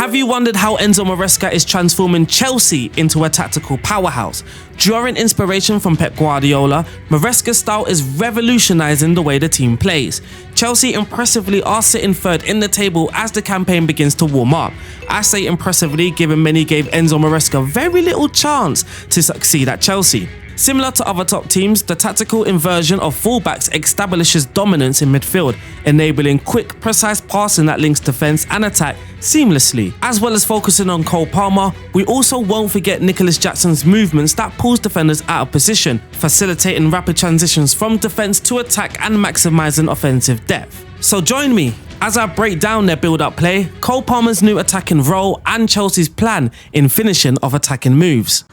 Have you wondered how Enzo Maresca is transforming Chelsea into a tactical powerhouse? Drawing inspiration from Pep Guardiola, Maresca's style is revolutionising the way the team plays. Chelsea impressively are sitting third in the table as the campaign begins to warm up. I say impressively given many gave Enzo Maresca very little chance to succeed at Chelsea. Similar to other top teams, the tactical inversion of fullbacks establishes dominance in midfield, enabling quick, precise passing that links defence and attack seamlessly. As well as focusing on Cole Palmer, we also won't forget Nicholas Jackson's movements that pulls defenders out of position, facilitating rapid transitions from defence to attack and maximising offensive depth. So join me as I break down their build-up play, Cole Palmer's new attacking role and Chelsea's plan in finishing of attacking moves.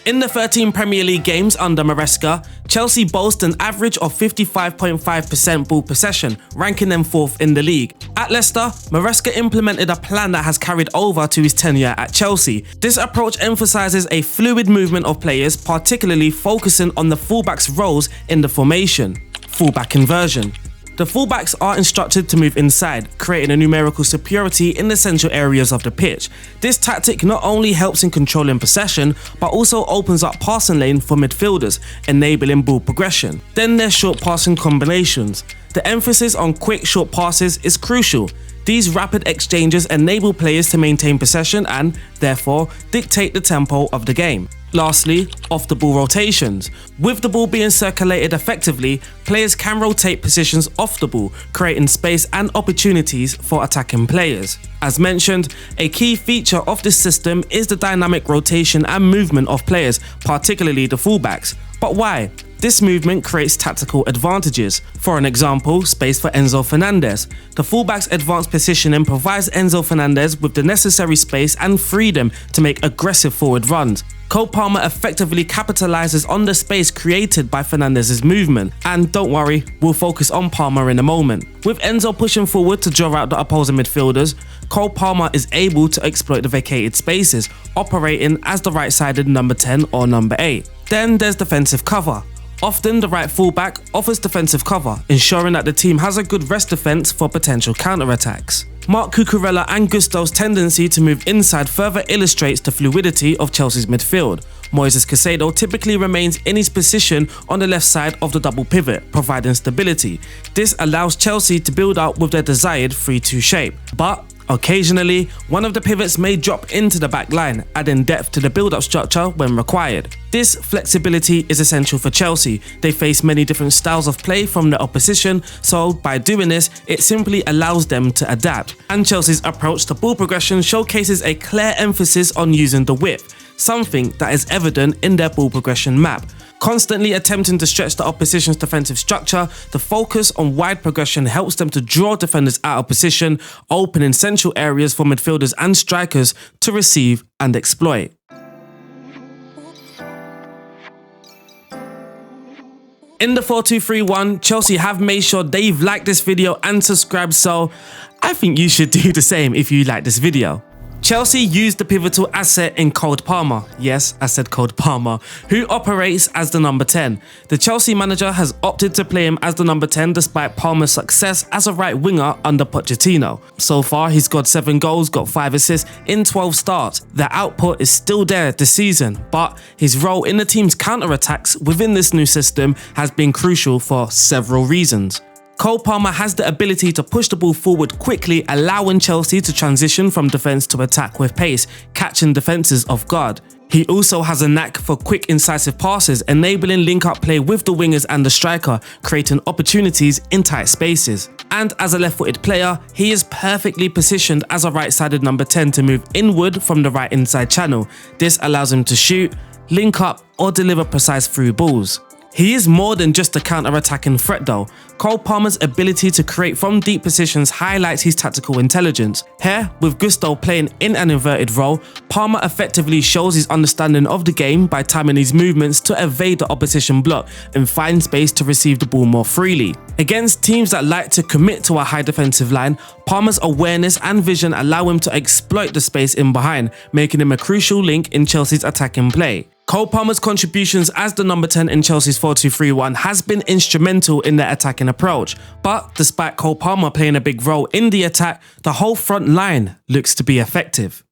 In the 13 Premier League games under Maresca, Chelsea boast an average of 55.5% ball possession, ranking them 4th in the league. At Leicester, Maresca implemented a plan that has carried over to his tenure at Chelsea. This approach emphasises a fluid movement of players, particularly focusing on the fullbacks' roles in the formation. Fullback inversion. The fullbacks are instructed to move inside, creating a numerical superiority in the central areas of the pitch. This tactic not only helps in controlling possession, but also opens up passing lane for midfielders, enabling ball progression. Then there's short passing combinations. The emphasis on quick short passes is crucial. These rapid exchanges enable players to maintain possession and, therefore, dictate the tempo of the game. Lastly, off-the-ball rotations. With the ball being circulated effectively, players can rotate positions off the ball, creating space and opportunities for attacking players. As mentioned, a key feature of this system is the dynamic rotation and movement of players, particularly the fullbacks. But why? This movement creates tactical advantages. For an example, space for Enzo Fernandez. The fullback's advanced positioning provides Enzo Fernandez with the necessary space and freedom to make aggressive forward runs. Cole Palmer effectively capitalizes on the space created by Fernandez's movement. And don't worry, we'll focus on Palmer in a moment. With Enzo pushing forward to draw out the opposing midfielders, Cole Palmer is able to exploit the vacated spaces, operating as the right-sided number 10 or number 8. Then there's defensive cover. Often the right fullback offers defensive cover, ensuring that the team has a good rest defence for potential counter-attacks. Marc Cucurella and Gusto's tendency to move inside further illustrates the fluidity of Chelsea's midfield. Moises Caicedo typically remains in his position on the left side of the double pivot, providing stability. This allows Chelsea to build up with their desired 3-2 shape. But occasionally, one of the pivots may drop into the back line, adding depth to the build-up structure when required. This flexibility is essential for Chelsea. They face many different styles of play from the opposition, so by doing this, it simply allows them to adapt. And Chelsea's approach to ball progression showcases a clear emphasis on using the width, something that is evident in their ball progression map. Constantly attempting to stretch the opposition's defensive structure, the focus on wide progression helps them to draw defenders out of position, opening central areas for midfielders and strikers to receive and exploit. In the 4-2-3-1, Chelsea have made sure they've liked this video and subscribed, so I think you should do the same if you like this video. Chelsea used the pivotal asset in Cole Palmer, yes, I said Cole Palmer, who operates as the number 10. The Chelsea manager has opted to play him as the number 10 despite Palmer's success as a right winger under Pochettino. So far, he's got 7 goals, got 5 assists in 12 starts. The output is still there this season, but his role in the team's counter-attacks within this new system has been crucial for several reasons. Cole Palmer has the ability to push the ball forward quickly, allowing Chelsea to transition from defence to attack with pace, catching defences off guard. He also has a knack for quick, incisive passes, enabling link-up play with the wingers and the striker, creating opportunities in tight spaces. And as a left-footed player, he is perfectly positioned as a right-sided number 10 to move inward from the right inside channel. This allows him to shoot, link up, or deliver precise through balls. He is more than just a counter-attacking threat though. Cole Palmer's ability to create from deep positions highlights his tactical intelligence. Here, with Gusto playing in an inverted role, Palmer effectively shows his understanding of the game by timing his movements to evade the opposition block and find space to receive the ball more freely. Against teams that like to commit to a high defensive line, Palmer's awareness and vision allow him to exploit the space in behind, making him a crucial link in Chelsea's attacking play. Cole Palmer's contributions as the number 10 in Chelsea's 4-2-3-1 has been instrumental in their attacking approach, but despite Cole Palmer playing a big role in the attack, the whole front line looks to be effective.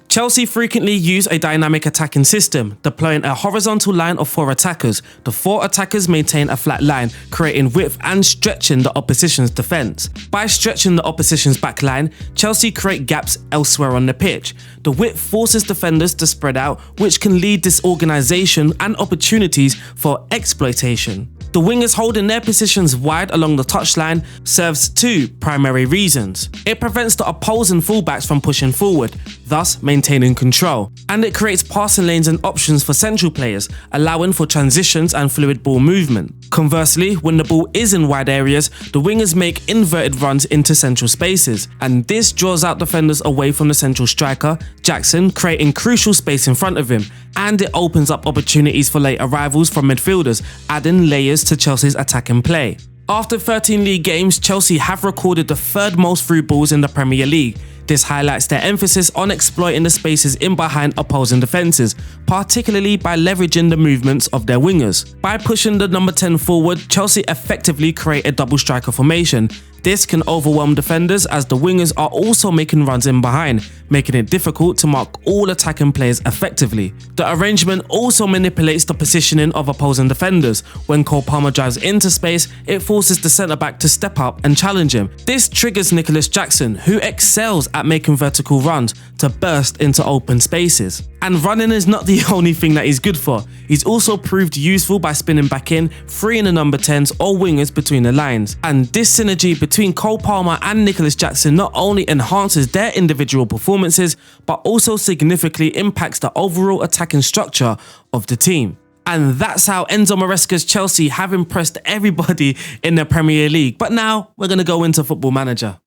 Chelsea frequently use a dynamic attacking system, deploying a horizontal line of 4 attackers. The 4 attackers maintain a flat line, creating width and stretching the opposition's defence. By stretching the opposition's back line, Chelsea create gaps elsewhere on the pitch. The width forces defenders to spread out, which can lead disorganisation and opportunities for exploitation. The wingers holding their positions wide along the touchline serves 2 primary reasons. It prevents the opposing fullbacks from pushing forward, thus maintaining control, and it creates passing lanes and options for central players, allowing for transitions and fluid ball movement. Conversely, when the ball is in wide areas, the wingers make inverted runs into central spaces, and this draws out defenders away from the central striker, Jackson, creating crucial space in front of him, and it opens up opportunities for late arrivals from midfielders, adding layers to Chelsea's attacking play. After 13 league games, Chelsea have recorded the 3rd most through balls in the Premier League. This highlights their emphasis on exploiting the spaces in behind opposing defences, particularly by leveraging the movements of their wingers. By pushing the number 10 forward, Chelsea effectively create a double striker formation. This can overwhelm defenders as the wingers are also making runs in behind, making it difficult to mark all attacking players effectively. The arrangement also manipulates the positioning of opposing defenders. When Cole Palmer drives into space, it forces the centre-back to step up and challenge him. This triggers Nicholas Jackson, who excels at making vertical runs, to burst into open spaces. And running is not the only thing that he's good for. He's also proved useful by spinning back in, freeing the number 10s or wingers between the lines. And this synergy between Cole Palmer and Nicholas Jackson not only enhances their individual performances, but also significantly impacts the overall attacking structure of the team. And that's how Enzo Maresca's Chelsea have impressed everybody in the Premier League. But now we're going to go into Football Manager.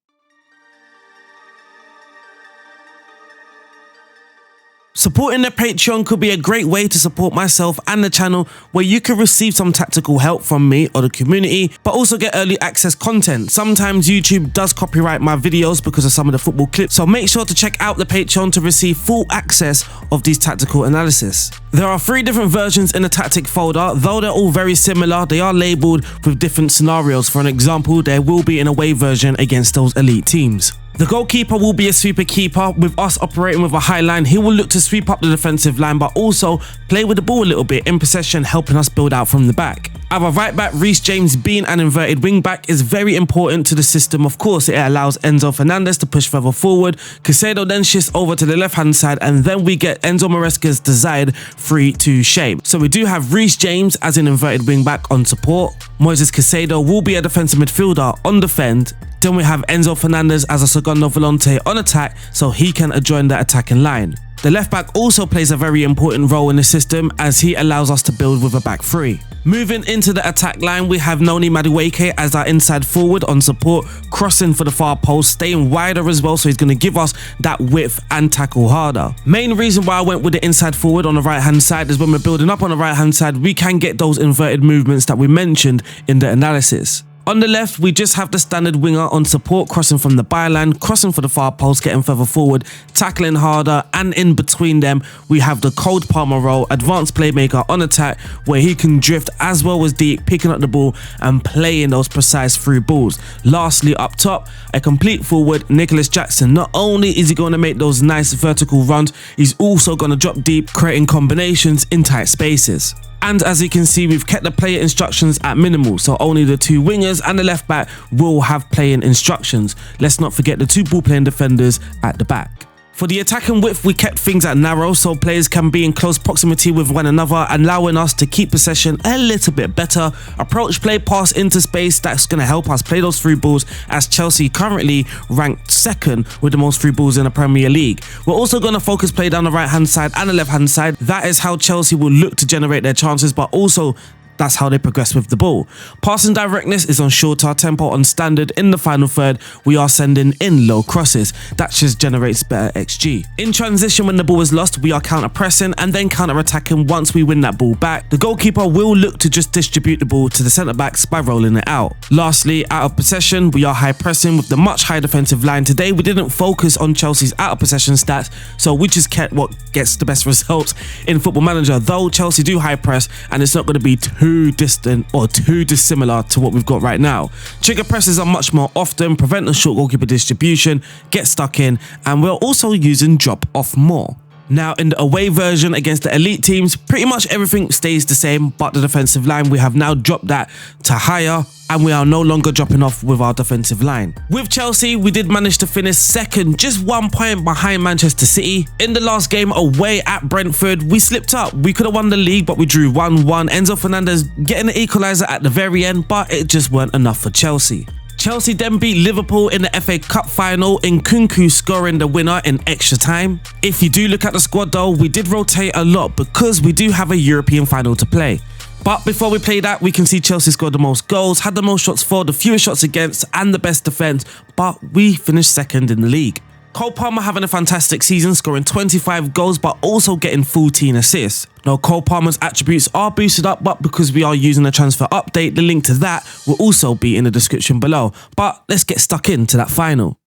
Supporting the Patreon could be a great way to support myself and the channel, where you can receive some tactical help from me or the community, but also get early access content. Sometimes YouTube does copyright my videos because of some of the football clips, so make sure to check out the Patreon to receive full access of these tactical analysis. There are 3 different versions in the tactic folder. Though they're all very similar, they are labelled with different scenarios. For an example, there will be an away version against those elite teams. The goalkeeper will be a sweeper keeper. With us operating with a high line, he will look to sweep up the defensive line, but also play with the ball a little bit in possession, helping us build out from the back. Our right back, Reece James, being an inverted wing back, is very important to the system. Of course, it allows Enzo Fernandez to push further forward. Caicedo then shifts over to the left-hand side, and then we get Enzo Maresca's desired 3-2 shape. So we do have Reece James as an inverted wing back on support. Moises Caicedo will be a defensive midfielder on defend. Then we have Enzo Fernandez as a secondo volante on attack, so he can adjoin the attacking line. The left back also plays a very important role in the system, as he allows us to build with a back 3. Moving into the attack line, we have Noni Madueke as our inside forward on support, crossing for the far post, staying wider as well, so he's going to give us that width and tackle harder. Main reason why I went with the inside forward on the right hand side is when we're building up on the right hand side, we can get those inverted movements that we mentioned in the analysis. On the left, we just have the standard winger on support, crossing from the byline, crossing for the far post, getting further forward, tackling harder, and in between them, we have the Cole Palmer role, advanced playmaker on attack, where he can drift as well as deep, picking up the ball and playing those precise through balls. Lastly, up top, a complete forward, Nicholas Jackson. Not only is he going to make those nice vertical runs, he's also going to drop deep, creating combinations in tight spaces. And as you can see, we've kept the player instructions at minimal, so only the 2 wingers and the left back will have playing instructions. Let's not forget the 2 ball playing defenders at the back. For the attacking width, we kept things at narrow, so players can be in close proximity with one another, allowing us to keep possession a little bit better. Approach play, pass into space, that's going to help us play those through balls, as Chelsea currently ranked 2nd with the most through balls in the Premier League. We're also going to focus play down the right hand side and the left hand side. That is how Chelsea will look to generate their chances, but also That's how they progress with the ball. Passing directness is on shorter, tempo on standard. In the final third, we are sending in low crosses. That just generates better XG. In transition, when the ball is lost, we are counter-pressing and then counter-attacking once we win that ball back. The goalkeeper will look to just distribute the ball to the centre-backs by rolling it out. Lastly, out of possession, we are high-pressing with the much higher defensive line. Today, we didn't focus on Chelsea's out-of-possession stats, so we just kept what gets the best results in Football Manager, though Chelsea do high-press, and it's not going to be too distant or too dissimilar to what we've got right now. Trigger presses are much more often, prevent the short goalkeeper distribution, get stuck in, and we're also using drop-off more. Now, in the away version against the elite teams, pretty much everything stays the same, but the defensive line, we have now dropped that to higher, and we are no longer dropping off with our defensive line. With Chelsea, we did manage to finish second, just 1 point behind Manchester City. In the last game away at Brentford, we slipped up. We could have won the league, but we drew 1-1. Enzo Fernandez getting an equaliser at the very end, but it just weren't enough for Chelsea. Chelsea then beat Liverpool in the FA Cup final, Nkunku scoring the winner in extra time. If you do look at the squad though, we did rotate a lot because we do have a European final to play. But before we play that, we can see Chelsea scored the most goals, had the most shots for, the fewest shots against, and the best defence, but we finished second in the league. Cole Palmer having a fantastic season, scoring 25 goals but also getting 14 assists. Now, Cole Palmer's attributes are boosted up, but because we are using a transfer update, the link to that will also be in the description below. But let's get stuck into that final.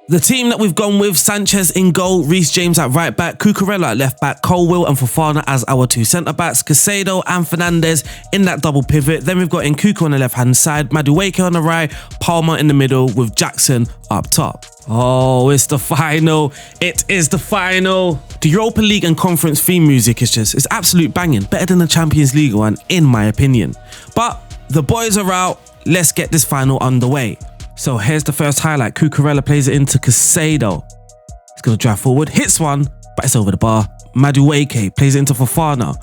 The team that we've gone with: Sanchez in goal, Reece James at right back, Cucurella at left back, Colwill and Fofana as our two centre backs, Caicedo and Fernandez in that double pivot. Then we've got Nkunku on the left hand side, Madueke on the right, Palmer in the middle with Jackson up top. Oh, it's the final. It is the final. The Europa League and Conference theme music it's absolute banging. Better than the Champions League one, in my opinion. But the boys are out. Let's get this final underway. So here's the first highlight. Cucurella plays it into Caicedo. He's going to drive forward, hits one, but it's over the bar. Madueke plays it into Fofana.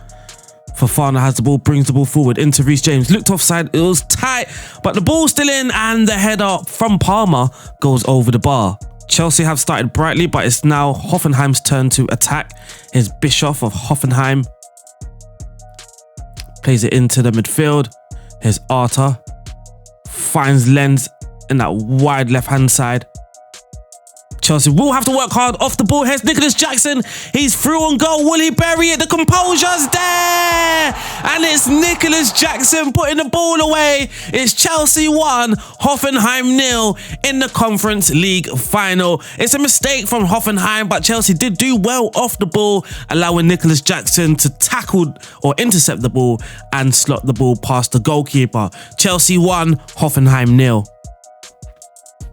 Fofana has the ball, brings the ball forward into Reece James. Looked offside, it was tight, but the ball's still in, and the header from Palmer goes over the bar. Chelsea have started brightly, but it's now Hoffenheim's turn to attack. Here's Bischoff of Hoffenheim. Plays it into the midfield. Here's Arta. Finds Lenz in that wide left-hand side. Chelsea will have to work hard off the ball. Here's Nicholas Jackson. He's through on goal. Will he bury it? The composure's there. And it's Nicholas Jackson putting the ball away. It's Chelsea 1, Hoffenheim 0 in the Conference League final. It's a mistake from Hoffenheim, but Chelsea did do well off the ball, allowing Nicholas Jackson to tackle or intercept the ball and slot the ball past the goalkeeper. Chelsea 1, Hoffenheim 0.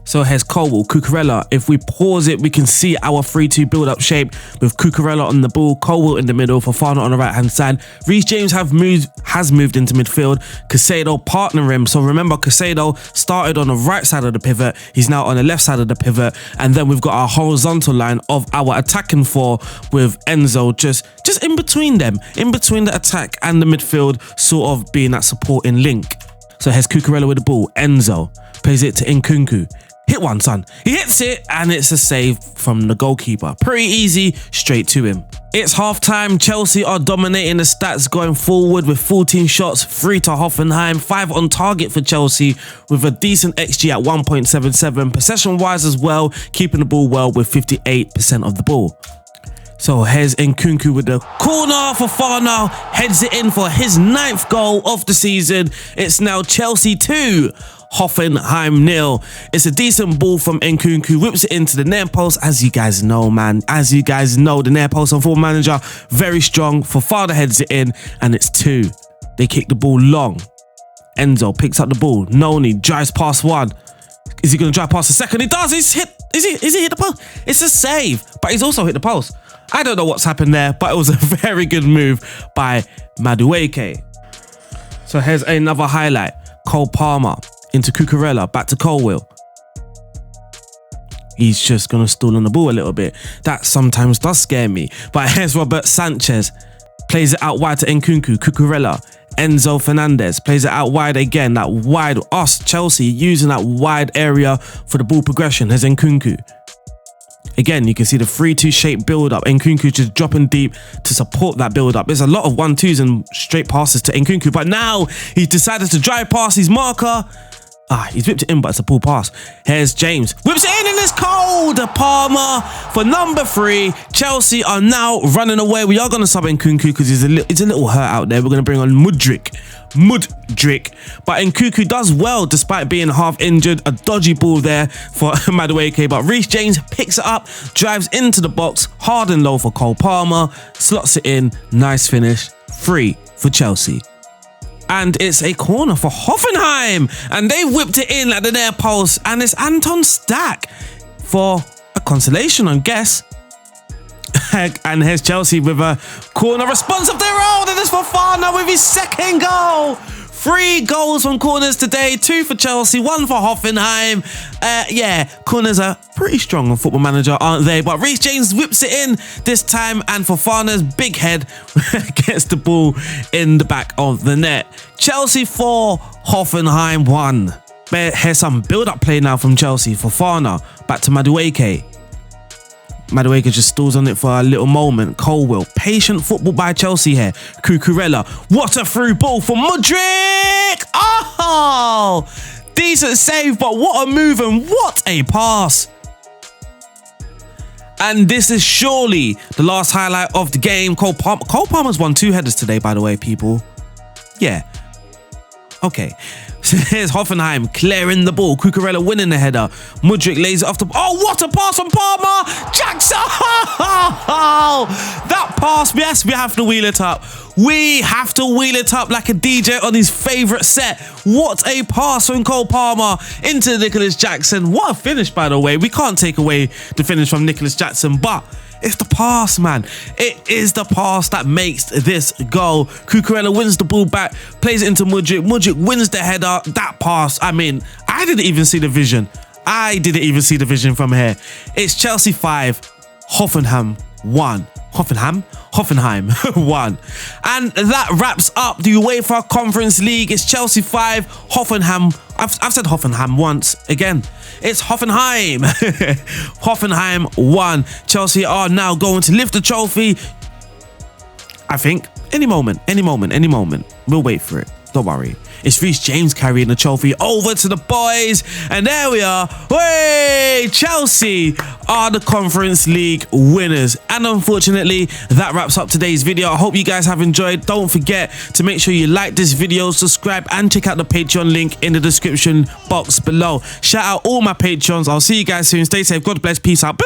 So here's Colwill, Cucurella. If we pause it, we can see our 3-2 build-up shape with Cucurella on the ball, Colwill in the middle, Fofana on the right-hand side. Reece James has moved into midfield. Caicedo partnering him. So remember, Caicedo started on the right side of the pivot. He's now on the left side of the pivot. And then we've got our horizontal line of our attacking four with Enzo just in between them, in between the attack and the midfield, sort of being that supporting link. So here's Cucurella with the ball. Enzo plays it to Nkunku. Hit one, son. He hits it, and it's a save from the goalkeeper. Pretty easy, straight to him. It's half-time. Chelsea are dominating the stats going forward with 14 shots, 3 to Hoffenheim, 5 on target for Chelsea with a decent XG at 1.77. Possession-wise as well, keeping the ball well with 58% of the ball. So here's Nkunku with the corner. Fofana heads it in for his 9th goal of the season. It's now Chelsea 2, Hoffenheim 0. It's a decent ball from Nkunku, whips it into the near post. As you guys know, man, as you guys know, the near post on Football Manager, very strong. Fofana heads it in, and it's 2. They kick the ball long. Enzo picks up the ball. Noni drives past one. Is he going to drive past the second? He does. He's hit. Is he hit the post? It's a save, but he's also hit the post. I don't know what's happened there, but it was a very good move by Madueke. So here's another highlight. Cole Palmer into Cucurella, back to Colwill. He's just going to stall on the ball a little bit. That sometimes does scare me. But here's Robert Sanchez. Plays it out wide to Nkunku, Cucurella. Enzo Fernandez plays it out wide again. That wide, us, Chelsea, using that wide area for the ball progression. Here's Nkunku. Again, you can see the 3-2 shape build up. Nkunku just dropping deep to support that build up. There's a lot of 1-2s and straight passes to Nkunku, but now he's decided to drive past his marker. He's whipped it in, but it's a pull pass. Here's James. Whips it in and it's cold. Palmer for number 3. Chelsea are now running away. We are going to sub Nkunku because he's a little hurt out there. We're going to bring on Mudryk. But Nkunku does well despite being half injured. A dodgy ball there for Madueke. But Reece James picks it up, drives into the box. Hard and low for Cole Palmer. Slots it in. Nice finish. 3 for Chelsea. And it's a corner for Hoffenheim. And they whipped it in at the near post. And it's Anton Stack for a consolation, I guess. And here's Chelsea with a corner response of their own. And it's Fofana with his second goal. 3 goals from corners today. 2 for Chelsea, 1 for Hoffenheim. Yeah, corners are pretty strong on Football Manager, aren't they? But Reece James whips it in this time, and Fofana's big head gets the ball in the back of the net. Chelsea 4, Hoffenheim 1. Here's some build-up play now from Chelsea. Fofana, back to Madueke. Madueke just stalls on it for a little moment. Colwill, patient football by Chelsea here. Cucurella, what a through ball for Mudryk! Oh! Decent save, but what a move and what a pass. And this is surely the last highlight of the game. Cole Palmer's won 2 headers today, by the way, people. Yeah. Okay. So here's Hoffenheim clearing the ball. Cucurella winning the header. Mudryk lays it off the... Oh, what a pass from Palmer! Jackson! That pass, yes, we have to wheel it up. We have to wheel it up like a DJ on his favourite set. What a pass from Cole Palmer into Nicholas Jackson. What a finish, by the way. We can't take away the finish from Nicholas Jackson, but... it's the pass, man. It is the pass that makes this goal. Cucurella wins the ball back, plays it into Mudryk. Mudryk wins the header. That pass, I mean, I didn't even see the vision. I didn't even see the vision from here. It's Chelsea 5, Hoffenheim 1. Hoffenheim 1. And that wraps up the UEFA Conference League. It's Chelsea 5, Hoffenheim. I've said Hoffenheim once. Again, it's Hoffenheim. Hoffenheim 1. Chelsea are now going to lift the trophy. I think any moment. We'll wait for it. Don't worry. It's Reece James carrying the trophy over to the boys. And there we are. Hey, Chelsea are the Conference League winners. And unfortunately, that wraps up today's video. I hope you guys have enjoyed. Don't forget to make sure you like this video, subscribe, and check out the Patreon link in the description box below. Shout out all my Patreons. I'll see you guys soon. Stay safe. God bless. Peace out.